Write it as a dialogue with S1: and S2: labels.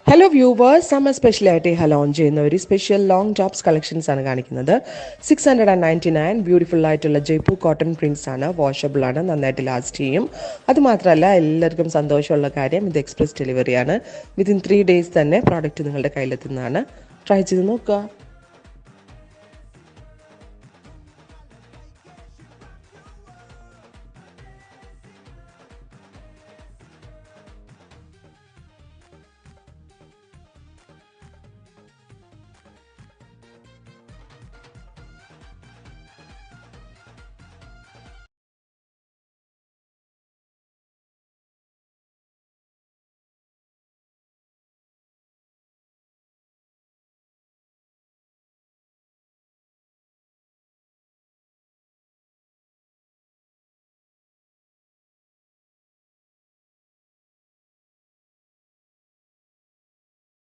S1: Hello viewers, summer സ്പെഷ്യലായിട്ട് launch ചെയ്യുന്ന ഒരു സ്പെഷ്യൽ ലോങ് ടോപ്സ് കളക്ഷൻസ് ആണ് കാണിക്കുന്നത്. 699 ബ്യൂട്ടിഫുൾ ആയിട്ടുള്ള ജയ്പൂർ കോട്ടൺ പ്രിൻസ് ആണ്. വാഷബിൾ ആണ്, നന്നായിട്ട് ലാസ്റ്റ് ചെയ്യും. അതുമാത്രമല്ല എല്ലാവർക്കും സന്തോഷമുള്ള കാര്യം, ഇത് എക്സ്പ്രസ് ഡെലിവറിയാണ്. വിത്തിൻ 3 days തന്നെ പ്രോഡക്റ്റ് നിങ്ങളുടെ കയ്യിലെത്തുന്നതാണ്. ട്രൈ ചെയ്ത് നോക്കുക.